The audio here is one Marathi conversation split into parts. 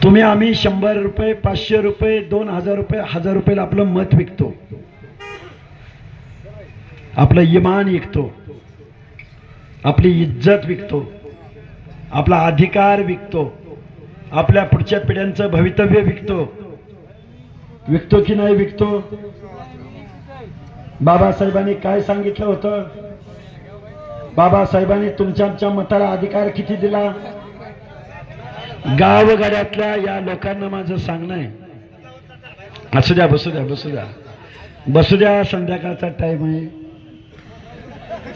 तुम्ही आम्ही 100 रुपये 500 रुपये 2000 रुपये 1000 रुपयाला आपलं मत विकतो, आपलं इमान विकतो, आपली इज्जत विकतो, आपला अधिकार विकतो, आपल्या पुढच्या पिढ्यांचं भवितव्य विकतो. विकतो की नाही विकतो? बाबासाहेबांनी काय सांगितलं होतं? बाबासाहेबांनी तुमच्या मताला अधिकार किती दिला? गावगाड्यातल्या या लोकांना माझं सांगणं आहे, असू द्या बसू द्या बसू द्या बसू द्या, संध्याकाळचा टाइम आहे,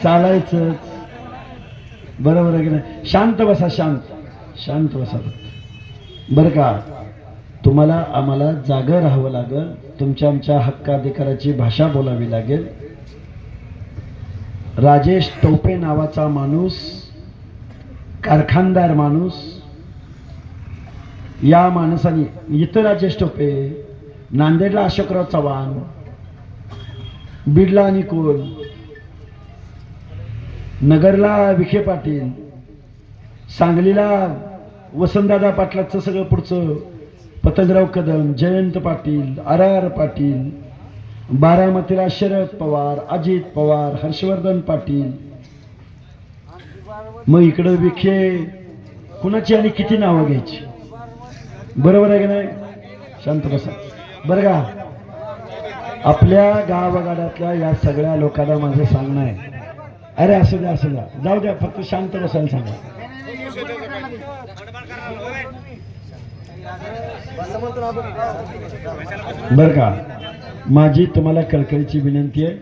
चालायचं बरोबर आहे की नाही? शांत बसा, शांत बसा बरं का. तुम्हाला आम्हाला जागं राहावं लागेल, तुमच्या आमच्या हक्काधिकाराची भाषा बोलावी लागेल. राजेश टोपे नावाचा माणूस, कारखानदार माणूस, या माणसाने इथं राजेश टोपे, नांदेडला अशोकराव चव्हाण, बीडला निकोल, नगरला विखे पाटील, सांगलीला वसंतदादा पाटलाचं सगळं पुढचं, पतंगराव कदम, जयंत पाटील, आर पाटील, बारामतीला शरद पवार, अजित पवार, हर्षवर्धन पाटील, मग इकडं विखे, कुणाची आणि किती नावं घ्यायची? बरोबर आहे की नाही? शांत बसा बरं का. आपल्या गावागाड्यातल्या या सगळ्या लोकांना माझं सांगणं आहे, अरे असू द्या जाऊ द्या, फक्त शांत बसायला सांगा. बर का, माझी तुम्हाला कळकळीची विनंती आहे,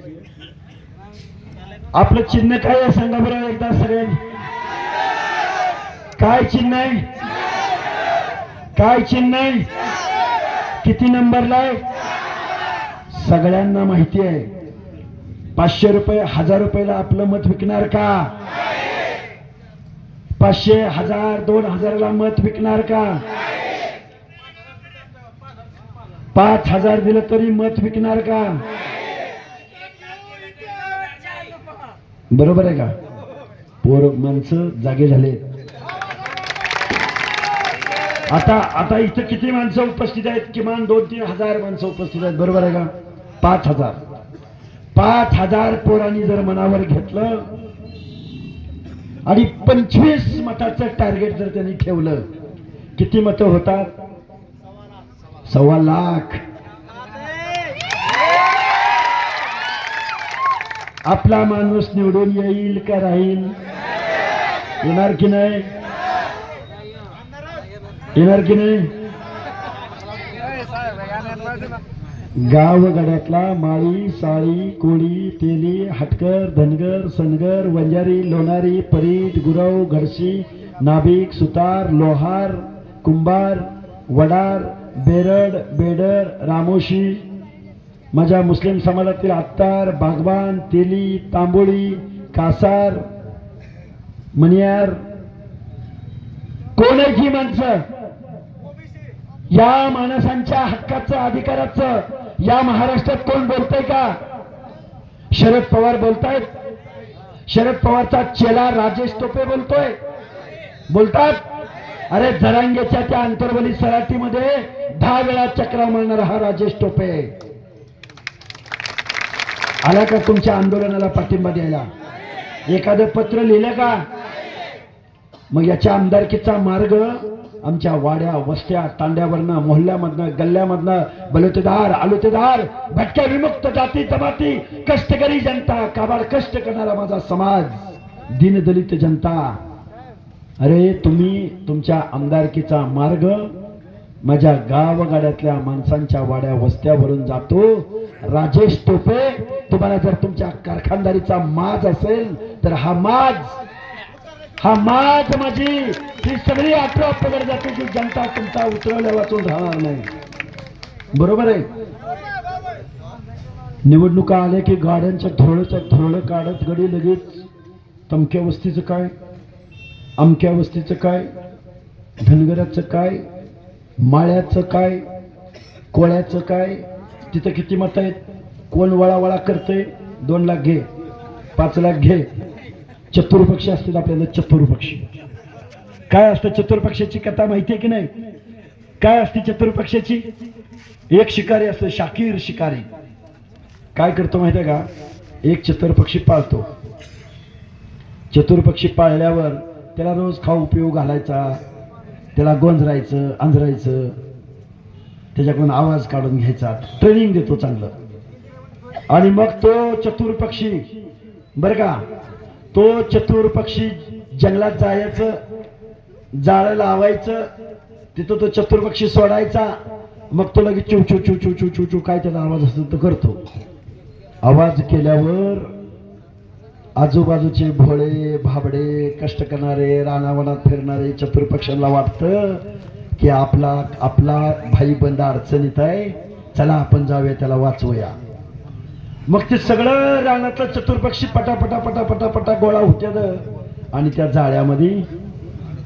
आपलं चिन्ह काय आहे सांगा बरं एकदा सगळ्यांनी. काय चिन्ह आहे? काय चिन्ह आहे? किती नंबरला आहे? सगळ्यांना माहिती आहे. 500 रुपये 1000 रुपयाला आपलं मत विकणार का? 500 1000 2000ला मत विकणार का? 5000 दिलं तरी मत विकणार का? बरोबर आहे का? पोर माणसं जागे झाले. आता इथं किती माणसं उपस्थित आहेत? किमान 2-3 हजार माणसं उपस्थित आहेत, बरोबर आहे का? 5000 पोरांनी जर मनावर घेतलं आणि 25 मताचं टार्गेट जर त्यांनी ठेवलं, किती मतं होतात? 1.25 लाख. आपला माणूस निवडून येईल का राहील? येणार की नाही? येणार की नाही? गावगाड्यातला माळी, साळी, कोळी, तेली, हटकर, धनगर, सनगर, वंजारी, लोणारी, परीट, गुरव, घडशी, नाभिक, सुतार, लोहार, कुंभार, वडार, बेरड, बेडर, रामोशी, माझ्या मुस्लिम समाजातील अत्तार, बागवान, तेली, तांबोळी, कासार, मनियार, कोण आहे ही माणसं? या माणसांच्या हक्काचं, अधिकाराचं या महाराष्ट्रात कोण बोलतंय का? शरद पवार बोलतायत. शरद पवारचा चेला राजेश टोपे बोलतात. अरे जरांगेच्या त्या अंतर्वली सराटीमध्ये 10 वेळा चक्रा मारणारा हा राजेश टोपे आला का तुमच्या आंदोलनाला पाठिंबा द्यायला? एखादं पत्र लिहिलं का? मग याच्या आमदारकीचा मार्ग आमच्या वाड्या, वस्त्या, तांड्यावरनं, मोहल्ल्यामधनं, गल्ल्यामधनं, बलुतेदार, आलुतेदार, भटक्या, विमुक्त जाती जमाती, कष्टकरी जनता, काबाड कष्ट करणारा माझा समाज, दीनदलित जनता. अरे तुम्ही तुमच्या आमदारकीचा मार्ग माझ्या गावगाड्यातल्या माणसांच्या वाड्या वस्त्यावरून जातो. राजेश टोपे, तुम्हाला जर तुमच्या कारखानदारीचा माज असेल तर हा माज माझी ही सगळी 18 पगड जातीची जनता तुमचा उतरवल्या वाचून राहणार नाही. बरोबर आहे? निवडणुका आल्या की गाड्यांच्या थोडं काढत गडी लगेच तमक्या वस्तीचं काय, अमक्या वस्तीचं काय, धनगराचं काय, माळ्याचं काय, कोळ्याचं काय, तिथं किती मत आहेत, कोण वळावळा करतंय, 2 लाख घे, 5 लाख घे. चतुर्पक्षी असतात आपल्याला. चतुर्पक्षी काय असतं? चतुर्पक्षाची कथा माहिती आहे की नाही? काय असते चतुर्पक्षाची? एक शिकारी असतो, शाकीर शिकारी. काय करतो माहिती आहे का? एक चतुर्पक्षी पाळतो. चतुर्पक्षी पाळल्यावर त्याला रोज खाऊ पिऊ घालायचा, त्याला गोंजरायचं, अंजरायचं, त्याच्याकडून आवाज काढून घ्यायचा, ट्रेनिंग देतो चांगलं. आणि मग तो चतुर्पक्षी, बरं का, तो चतुर्पक्षी जंगलात जायचं, जाळं लावायचं, तिथं तो चतुर्पक्षी सोडायचा. मग तो लगेच चू चू चू चू चू चू चू काय त्याचा आवाज असतो तो करतो. आवाज केल्यावर आजूबाजूचे भोळे भाबडे कष्ट करणारे रानावनात फिरणारे चतुर्पक्षांना वाटतं की आपला भाई बंद अडचणीत आहे, चला आपण जाऊया त्याला वाचवूया. मग ते सगळं रानातलं चतुर्पक्षी पटापटा पटापटा पटा गोळा होत्यात आणि त्या जाळ्यामध्ये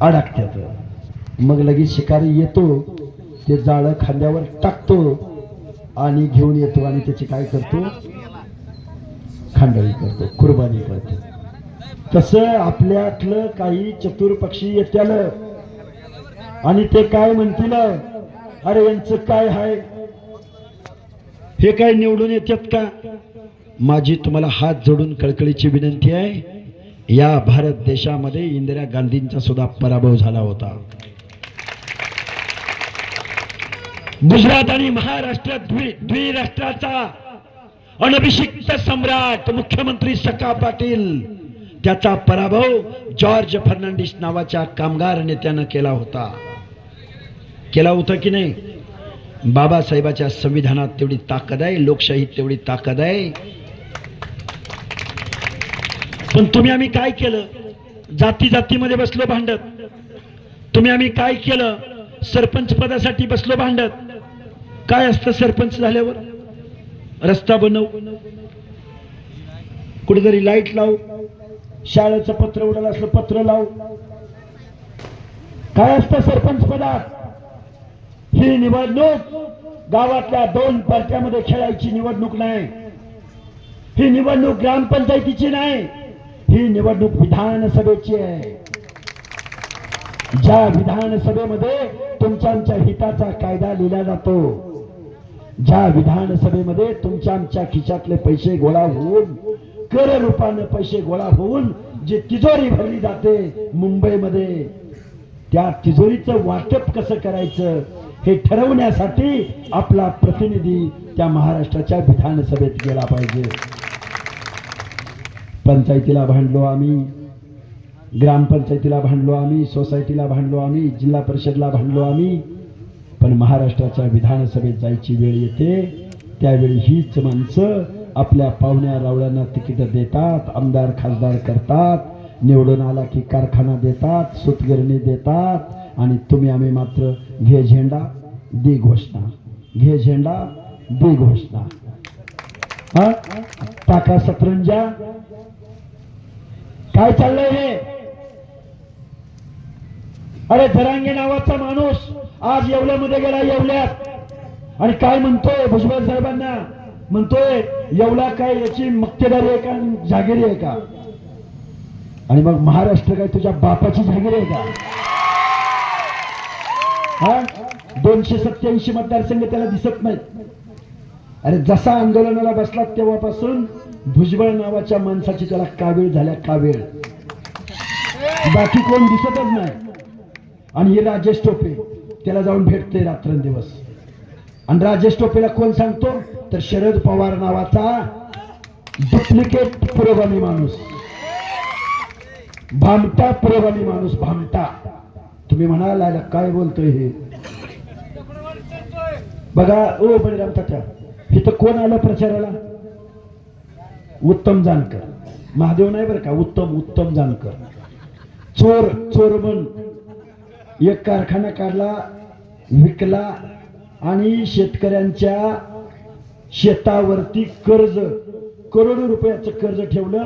अडकत्यात. मग लगेच शिकारी येतो, ते जाळं खांद्यावर टाकतो आणि घेऊन येतो आणि त्याची काय करतो? खांडळी करतो, कुर्बानी करतो. तसं आपल्यातलं काही चतुर्पक्षी येत्याल आणि ते काय म्हणतील, अरे यांचं काय आहे, हे काय निवडून येतात का? माझी तुम्हाला हात जोडून कळकळीची विनंती आहे, या भारत देशामध्ये इंदिरा गांधींचा सुद्धा पराभव झाला होता. गुजरात आणि महाराष्ट्रात द्विराष्ट्राचा अनभिषिक्त सम्राट मुख्यमंत्री सखा पाटील, त्याचा पराभव जॉर्ज फर्नांडिस नावाच्या कामगार नेत्यानं केला होता. केला होता की नाही? बाबासाहेबाच्या संविधानात तेवढी ताकद आहे, लोकशाहीत तेवढी ताकद आहे. पण तुम्ही आम्ही काय केलं? जाती जातीमध्ये बसलो भांडत. तुम्ही आम्ही काय केलं? सरपंच पदासाठी बसलो भांडत. काय असतं सरपंच झाल्यावर? रस्ता बनव, कुठेतरी लाईट लाव, शाळेचं पत्र उडालं असलं पत्र लाव. काय असतं सरपंच पदात? ही निवडणूक गावातल्या 2 पार्ट्यामध्ये खेळायची निवडणूक नाही. ही निवडणूक ग्रामपंचायतीची नाही, ही निवडणूक विधानसभेची आहे. ज्या विधानसभेमध्ये तुमच्या आमच्या हिताचा कायदा लिहिला जातो, ज्या विधानसभेमध्ये तुमच्या आमच्या खिशातले पैसे गोळा होऊन, कर रूपाने पैसे गोळा होऊन जी तिजोरी भरली जाते मुंबईमध्ये, त्या तिजोरीचं वाटप कसं करायचं हे ठरवण्यासाठी आपला प्रतिनिधी त्या महाराष्ट्राच्या विधानसभेत गेला पाहिजे. पंचायतीला भांडलो आम्ही, ग्रामपंचायतीला भांडलो आम्ही, सोसायटीला भांडलो आम्ही, जिल्हा परिषदला भांडलो आम्ही, पण महाराष्ट्राच्या विधानसभेत जायची वेळ येते त्यावेळी हीच माणसं आपल्या पाहुण्या रावळ्यांना तिकीट देतात, आमदार खासदार करतात, निवडून आला की कारखाना देतात, सुतगिरणी देतात, आणि तुम्ही आम्ही मात्र घे झेंडा दे घोषणा, घे झेंडा दे घोषणा. हा टाका सतरंजा. काय चाललंय हे? अरे जरांगे नावाचा माणूस आज येवल्यामध्ये गेला, येवल्यात, आणि काय म्हणतोय भुजबळ साहेबांना? म्हणतोय येवला काय याची मक्तेदारी आहे का, जागिरी आहे का? आणि मग महाराष्ट्र काय तुझ्या बापाची जागीर आहे का? हा 287 मतदारसंघ त्याला दिसत नाहीत. अरे जसा आंदोलनाला बसला तेव्हापासून भुजबळ नावाच्या माणसाची त्याला कावीळ झाल्या, कावीळ. बाकी कोण दिसतच नाही. आणि हे राजेश टोपे त्याला जाऊन भेटते रात्रंदिवस. आणि राजेश टोपेला कोण सांगतो? तर शरद पवार नावाचा डुप्लिकेट पुरोगामी माणूस, भामटा पुरोगामी माणूस, भामटा. तुम्ही म्हणाला काय बोलतोय हे? बघा ओ बळीराम तात्या, इथं कोण आलं प्रचाराला? उत्तम जानकर. महादेव नाही बरं का, उत्तम जानकर. चोर चोर म्हण एक कारखाना काढला, विकला, आणि शेतकऱ्यांच्या शेतावरती कर्ज, करोडो रुपयाचं कर्ज ठेवलं.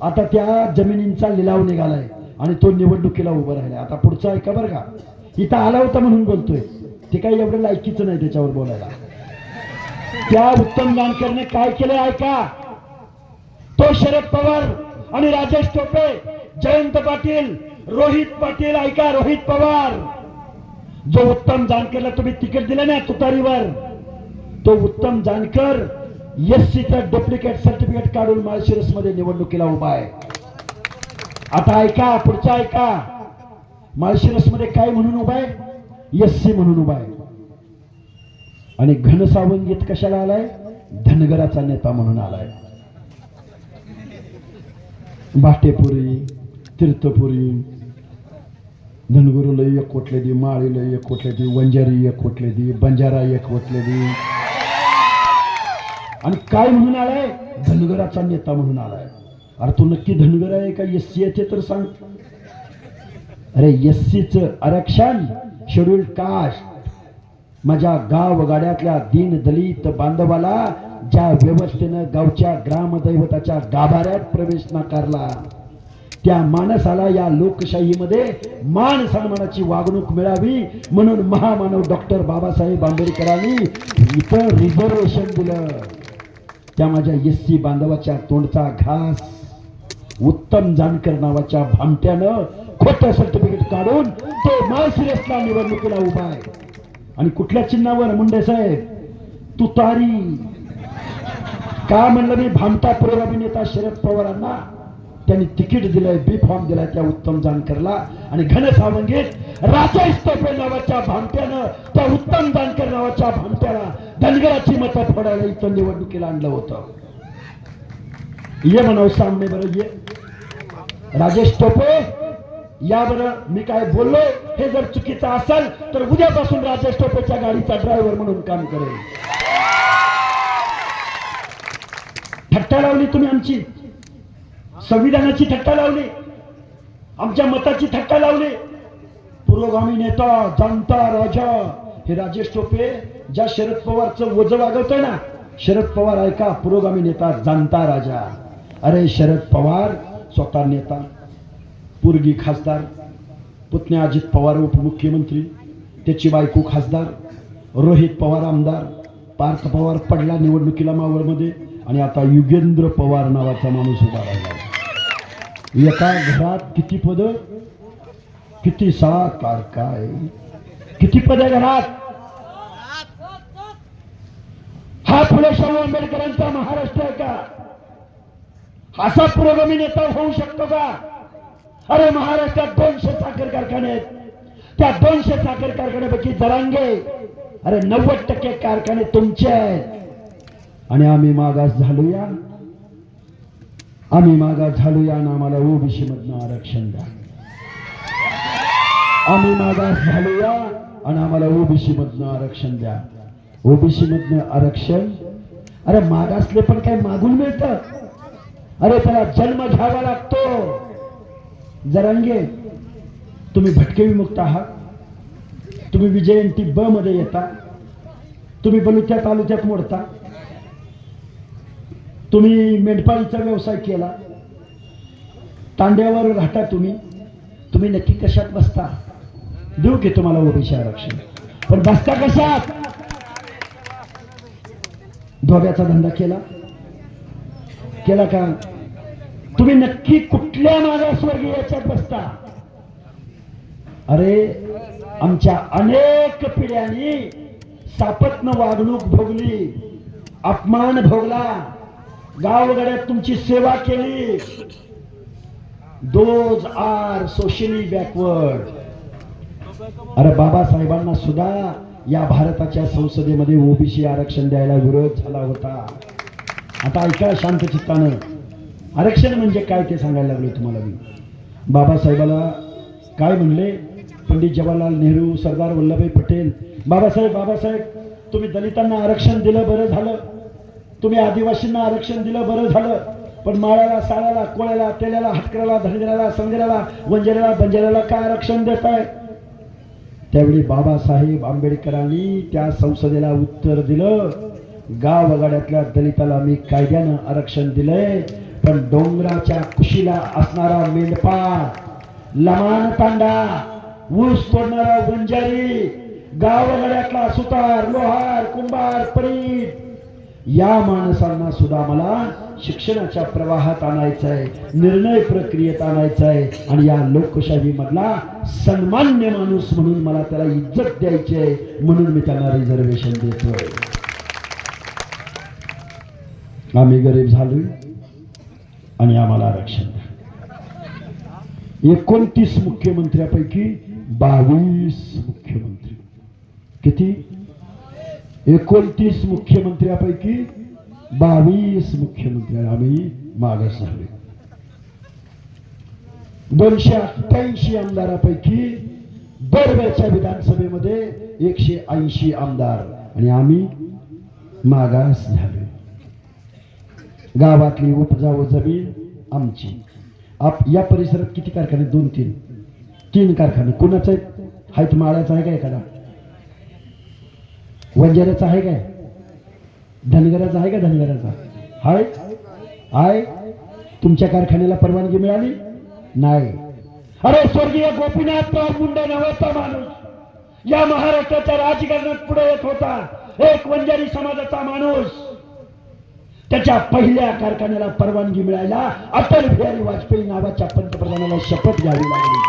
आता त्या जमिनींचा लिलाव निघालाय आणि तो निवडणुकीला उभा राहिला. आता पुढचं ऐका बरं का, इथं आला होता म्हणून बोलतोय, ते काही एवढं लायकीचं नाही त्याच्यावर बोलायला. त्या उत्तम जानकरने काय केलं ऐका. तो शरद पवार आणि राजेश टोपे, जयंत पाटील, रोहित पाटील, ऐका, रोहित पवार जो उत्तम जानकरला तुम्ही तिकीट दिलं ना तुतारीवर, तो उत्तम जानकर एससीचं डुप्लिकेट सर्टिफिकेट काढून माळशिरस मध्ये निवडणुकीला उभा आहे. आता ऐका, पुढचा ऐका. माळशिरस मध्ये काय म्हणून उभा आहे? एससी म्हणून उभा आहे. आणि घनसावंगीत कशाला आलाय? धनगराचा नेता म्हणून आलाय. भाटेपुरी, तीर्थपुरी, धनगुरूला एक कोटले दी, माळीला एक कोटले दी, वंजारी एक कोटले दी, बंजारा एक कोटले दी. आणि काय म्हणून आलाय? धनगराचा नेता म्हणून आलाय. अरे तू नक्की धनगर आहे का एससी आहे तर सांग. अरे एससीच आरक्षण, शेड्यूल्ड कास्ट, माझ्या गाव गाड्यातल्या दीन दलित बांधवाला ज्या व्यवस्थेनं गावच्या ग्रामदैवताच्या गाभाऱ्यात प्रवेश नाकारला, त्या माणसाला या लोकशाहीमध्ये मान सन्मानाची वागणूक मिळावी म्हणून महामानव डॉक्टर बाबासाहेब आंबेडकरांनी इथं रिझर्वेशन दिलं. त्या माझ्या एससी बांधवाच्या तोंडचा घास उत्तम जानकर नावाच्या भामट्यानं खोटं सर्टिफिकेट काढून तो माळशिरसला निवडणुकीला उभा आहे. आणि कुठल्या चिन्हावर? मुंडे साहेब, तुतारी. का म्हणलं मी? भामटा पुरोगामी नेता शरद पवारांना त्यांनी तिकीट दिलंय, बी फॉर्म दिलाय त्या उत्तम जानकरला. आणि घनसावंगीत राजेश टोपे नावाच्या भामट्यानं त्या उत्तम जानकर नावाच्या भामट्याला धनगराची मतं फोडायला इथं निवडणुकीला आणलं होतं. ये म्हणाव सामने बरं, ये राजेश टोपे या बरं. मी काय बोललो हे जर चुकीचं असेल तर उद्यापासून राजेश टोपेच्या गाडीचा ड्रायव्हर म्हणून काम करेल. थट्टा लावली तुम्ही आमची, संविधानाची थट्टा लावली, आमच्या मताची थट्टा लावली. पुरोगामी नेता, जनता राजा हे राजेश टोपे ज्या शरद पवारचं वजन वागवतोय ना, शरद पवार ऐका, पुरोगामी नेता, जनता राजा. अरे शरद पवार स्वतः नेता, पूर्गी खासदार, पुतण्या अजित पवार उपमुख्यमंत्री, त्याची बायको खासदार, रोहित पवार आमदार, पार्थ पवार पडला निवडणुकीला मावळमध्ये, आणि आता युगेंद्र पवार नावाचा माणूस उभा राहिला. एका घरात किती पद, किती साकार, काय किती पद घरात. हा फुले शाहू आंबेडकरांचा महाराष्ट्र आहे का? असा पुरोगामी नेता होऊ शकतो का? अरे महाराष्ट्रात 200 साखर कारखाने आहेत. त्या 200 साखर कारखान्यापैकी जरांगे, अरे 90% कारखाने तुमचे आहेत. आणि आम्ही मागास झालोया, आम्ही मागास झालोया आणि आम्हाला ओबीसी मधनं आरक्षण द्या. आम्ही मागास झालोया आणि आम्हाला ओबीसी मधनं आरक्षण द्या. ओबीसी मधनं आरक्षण? अरे मागासले पण काय मागून मिळतं? अरे त्याला जन्म घ्यावा लागतो. जरांगे, तुम्ही भटके विमुक्त आहात, तुम्ही विजयंती ब मध्ये येता, तुम्ही बलुच्या तालुक्यात मोडता, तुम्ही मेंढपाळीचा व्यवसाय केला, तांड्यावर राहता, तुम्ही नक्की कशात बसता? देऊ की तुम्हाला ओबीसी आरक्षण, पण बसता कशात? धोब्याचा धंदा केला का? तुम्ही नक्की कुठल्या मागासवर्गीयाच्यात बसता? अरे आमच्या अनेक पिढ्यांनी सापत्न वागणूक भोगली, अपमान भोगला, गावगड्यात तुमची सेवा केली. Those are socially backward. अरे बाबासाहेबांना सुद्धा या भारताच्या संसदेमध्ये ओबीसी आरक्षण द्यायला विरोध झाला होता. आता ऐका शांत चित्तानं, आरक्षण म्हणजे काय ते सांगायला लागलो तुम्हाला मी. बाबासाहेबाला काय म्हणले पंडित जवाहरलाल नेहरू, सरदार वल्लभभाई पटेल, बाबासाहेब तुम्ही दलितांना आरक्षण दिलं बरं झालं, तुम्ही आदिवासींना आरक्षण दिलं बरं झालं, पण माळ्याला, साळ्याला, कोळ्याला, तेल्याला, हटकराला, धनगराला, संगराला, वंजाऱ्याला, बंजाऱ्याला काय आरक्षण देताय? त्यावेळी बाबासाहेब आंबेडकरांनी त्या संसदेला उत्तर दिलं, गावगाड्यातल्या दलिताला मी कायद्यानं आरक्षण दिलंय, पण डोंगराच्या कुशीला असणारा मेंढपाळ, लमान तांडा, ऊस तोडणारा वंजारी, गावगाड्यातला सुतार, लोहार, कुंभार, परीट, या माणसांना सुद्धा मला शिक्षणाच्या प्रवाहात आणायचं आहे, निर्णय प्रक्रियेत आणायचं आहे आणि या लोकशाही मधला सन्मान्य माणूस म्हणून मला त्याला इज्जत द्यायची आहे, म्हणून मी त्यांना रिझर्वेशन देतोय. आम्ही गरीब झालोय आणि आम्हाला आरक्षण द्या. 29 मुख्यमंत्र्यापैकी 22 मुख्यमंत्री, किती? 29 मुख्यमंत्र्यापैकी 22 मुख्यमंत्री आम्ही मागास झाले. 288 आमदारापैकी दरवेळच्या विधानसभेमध्ये 180 आमदार आणि आम्ही मागास झाले. गावातली उपजाऊ जमीन आमची. या परिसरात किती कारखाने? 2-3 कारखाने. कोणाचं आहेत? माळ्याचा आहे का एखादा? वंजाऱ्याचा आहे काय? धनगराचा आहे का? धनगराचा हाय? आहे. तुमच्या कारखान्याला परवानगी मिळाली नाही. अरे स्वर्गीय गोपीनाथराव मुंडे नावाचा माणूस या महाराष्ट्राच्या राजकारणात पुढे येत होता. एक वंजारी समाजाचा माणूस. त्याच्या पहिल्या कारखान्याला परवानगी मिळायला अटल बिहारी वाजपेयी नावाच्या पंतप्रधानाला शपथ घ्यावी लागली.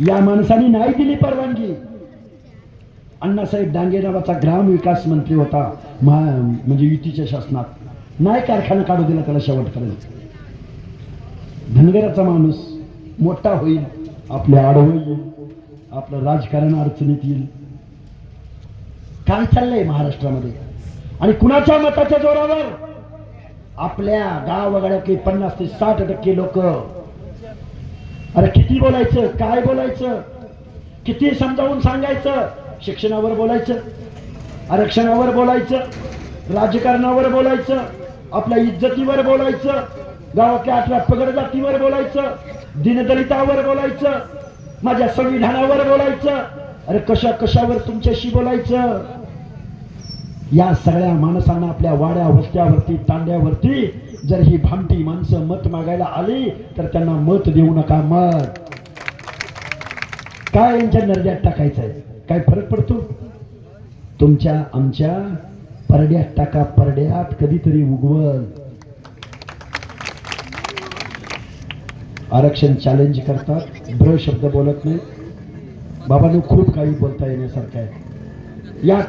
या माणसाने नाही दिली परवानगी. अण्णासाहेब डांगे नावाचा ग्राम विकास मंत्री होता म्हणजे युतीच्या शासनात, नाही कारखाना काढू दिला त्याला शेवटपर्यंत. धनगराचा माणूस मोठा होईल, आपल्या आडवं येईल, आपलं राजकारण अडचणीत येईल. काय चाललंय महाराष्ट्रामध्ये? आणि कुणाच्या मताच्या जोरावर? आपल्या गावगाड्यातले 50 ते 60% लोक. अरे किती बोलायचं, काय बोलायचं, किती समजावून सांगायचं? शिक्षणावर बोलायचं, आरक्षणावर बोलायचं, राजकारणावर बोलायचं, आपल्या इज्जतीवर बोलायचं, गावातल्या 18 पगड जातीवर बोलायचं, दीनदलितावर बोलायचं, माझ्या संविधानावर बोलायचं. अरे कशावर तुमच्याशी बोलायचं? या सगळ्या माणसांना आपल्या वाड्या वस्त्यावरती तांड्यावरती जर ही भामटी माणसं मत मागायला आली तर त्यांना मत देऊ नका. मत काय यांच्या नरड्यात टाकायचंय? काय फरक पडतो? तुमच्या आमच्या परड्यात टाका, परड्यात कधीतरी उगवल. आरक्षण चॅलेंज करतात, ब्र शब्द बोलत नाही. बाबांनो खूप काही बोलता येण्यासारखं आहे. या